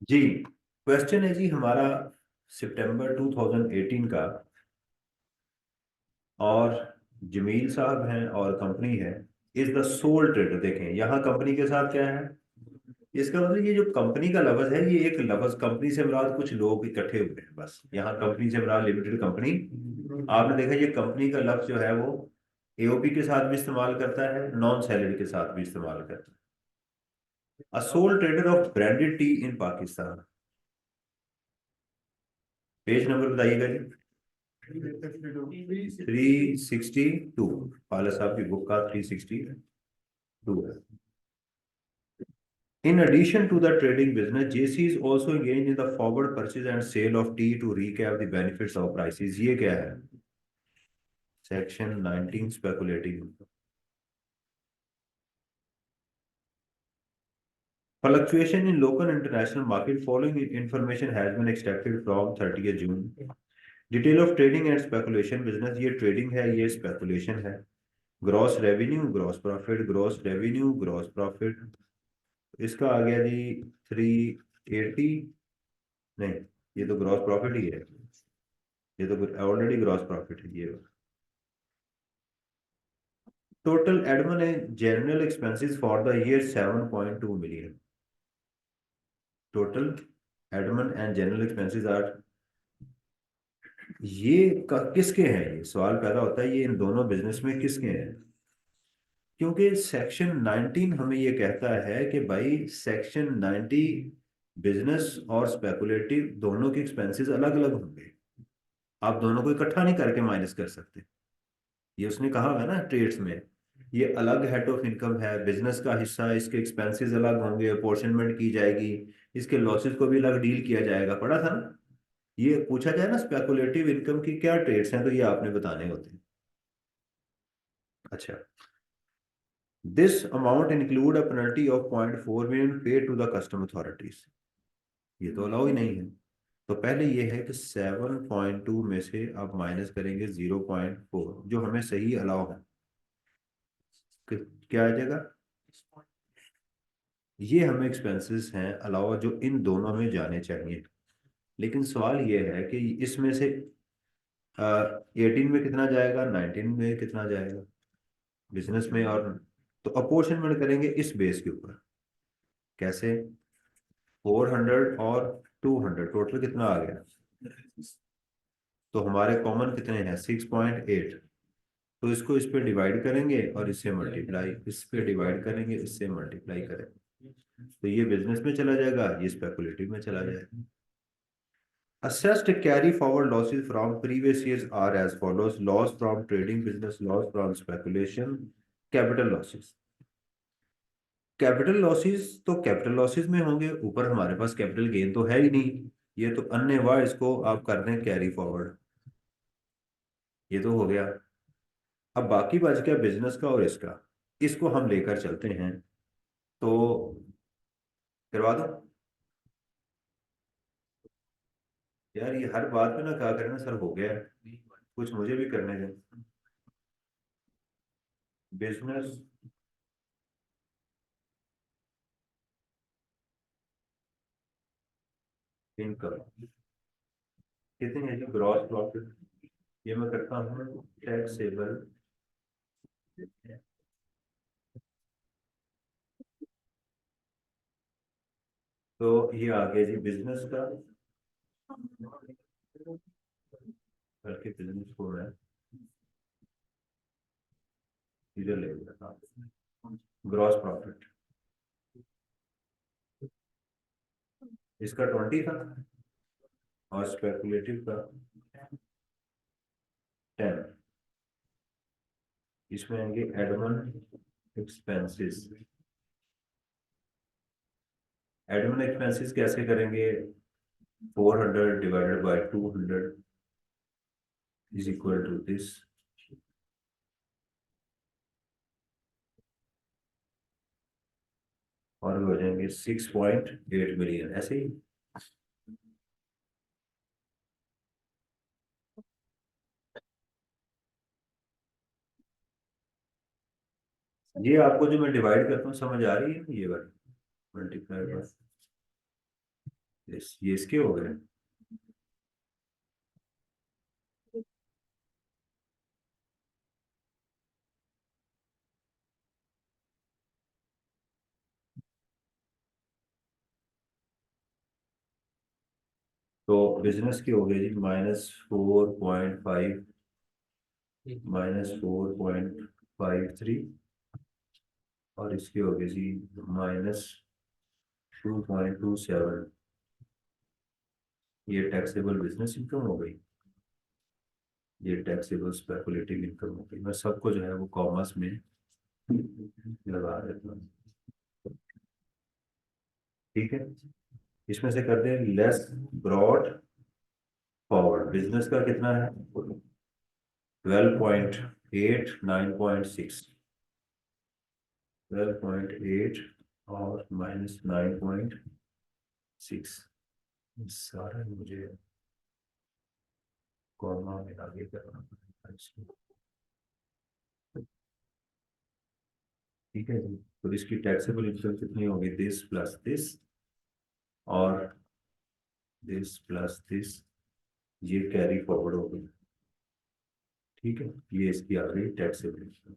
जी, question है जी हमारा सितंबर 2018 का। और जमील साहब हैं और कंपनी है इज द सोल ट्रेडर। देखें यहाँ कंपनी के साथ क्या है। इसका मतलब ये जो कंपनी का लफ्ज है ये एक लफ्ज, कंपनी से मुराद कुछ लोग इकट्ठे हुए हैं बस। यहाँ कंपनी से मुराद लिमिटेड कंपनी। आपने देखा ये कंपनी का लफ्ज जो है वो एओपी के साथ भी इस्तेमाल करता है, नॉन सैलरी के साथ भी इस्तेमाल करता है। A soul trader of branded T in Pakistan. Page number बताइएगा जी। 362। पाला साहब की बुक का 362 है। In addition to the trading business, JC is also engaged in the forward purchase and sale of tea. To recap the benefits of prices, ये क्या है? Section 19 speculating. Fluctuation in local and international market. Following information has been extracted from 30th June. Detail of trading and speculation business. ये trading है, ये speculation है। Gross revenue, gross profit, gross revenue, gross profit। इसका आ गया जी 380। नहीं, ये तो gross profit ही है। ये तो ऑलरेडी ग्रॉस प्रॉफिट है ये। Total admin and general expenses for the year 7.2 million. Total admin and general expenses are. ये किसके हैं? ये सवाल पैदा होता है ये इन दोनों बिजनेस में किसके हैं। क्योंकि सेक्शन 19 हमें ये कहता है कि भाई सेक्शन 90 बिजनेस और स्पेकुलेटिव दोनों के एक्सपेंसेस अलग अलग होंगे। आप दोनों को इकट्ठा नहीं करके माइनस कर सकते। ये उसने कहा है ना ट्रेड्स में। ये अलग हेड ऑफ इनकम है, बिजनेस का हिस्सा है, इसके एक्सपेंसेस अलग होंगे, अपॉर्शनमेंट की जाएगी। इसके लॉसेस को भी अलग डील किया जाएगा, पढ़ा था ना। ये पूछा जाए ना स्पेकुलेटिव इनकम की क्या ट्रेड्स हैं तो ये आपने बताने होते हैं। अच्छा। This amount include a penalty of 0.4 million paid to the custom authorities. ये तो अलाउ ही नहीं है। तो पहले ये है कि 7.2 में से आप माइनस करेंगे 0.4 जो हमें सही अलाउ है। क्या आ जाएगा? ये हमें एक्सपेंसेस हैं अलावा जो इन दोनों में जाने चाहिए। लेकिन सवाल ये है कि इसमें से 18 में कितना जाएगा, 19 में कितना जाएगा बिजनेस में। और तो अपोर्शनमेंट करेंगे इस बेस के ऊपर। कैसे? 400 और 200 टोटल कितना आ गया? तो हमारे कॉमन कितने हैं? 6.8। तो इसको इस पे डिवाइड करेंगे और इससे मल्टीप्लाई, इस पे डिवाइड करेंगे, इससे मल्टीप्लाई करेंगे। तो ये बिजनेस में चला जाएगा, ये स्पेकुलेटिव में चला जाएगा। Assessed carry forward losses from previous years are as follows: loss from trading business, loss from speculation, capital losses। Capital losses तो कैपिटल लॉसेस में होंगे, ऊपर हमारे पास कैपिटल गेन तो है ही नहीं। ये तो अन्य वाह, इसको आप कर दें कैरी फॉरवर्ड। ये तो हो गया। अब बाकी बच गया बिजनेस का और इसका। इसको हम लेकर चलते हैं। तो करवा दो। यार ये हर बात पे ना कहा करें ना सर हो गया है। कुछ मुझे भी करने दें। बिजनेस इनकम कितनी है जी? ग्रॉस प्रॉफिट ये मैं करता हूँ टैक्सेबल। तो ये आ गया जी बिजनेस का। करके बिजनेस को मैं इधर ले लेता हूँ। ग्रॉस प्रॉफिट इसका 20 था और स्पेकुलेटिव का 10। इसमें आएंगे एडमन एक्सपेंसेस। एडमन एक्सपेंसेस कैसे करेंगे? 400 divided by 200 is equal to this. और हो जाएंगे 6.8 मिलियन ऐसे ही। ये आपको जो मैं डिवाइड करता हूँ समझ आ रही है ये वाली? मल्टीप्लाई बाय ये इसके हो गए। तो बिजनेस की हो गई जी -4.5, -4.53, और इसकी हो गई जी -2.27। ये टैक्सेबल बिजनेस इनकम हो गई, ये टैक्सेबल स्पेकुलेटिव इनकम हो गई। मैं सबको जो है वो कॉमर्स में लगा देता हूँ। ठीक है, इसमें से करते हैं लेस ब्रॉड फॉरवर्ड। बिजनेस का कितना है? 12.8, 9.6, 12.8 और -9.6। सारा मुझे कॉमा में आगे करना पड़ेगा इसको। ठीक है जी, तो इसकी टैक्सेबल इनकम कितनी होगी? दिस प्लस दिस और दिस प्लस दिस, ये कैरी फॉरवर्ड होगी। ठीक है, ये इसकी आ गई टैक्सेबल इनकम।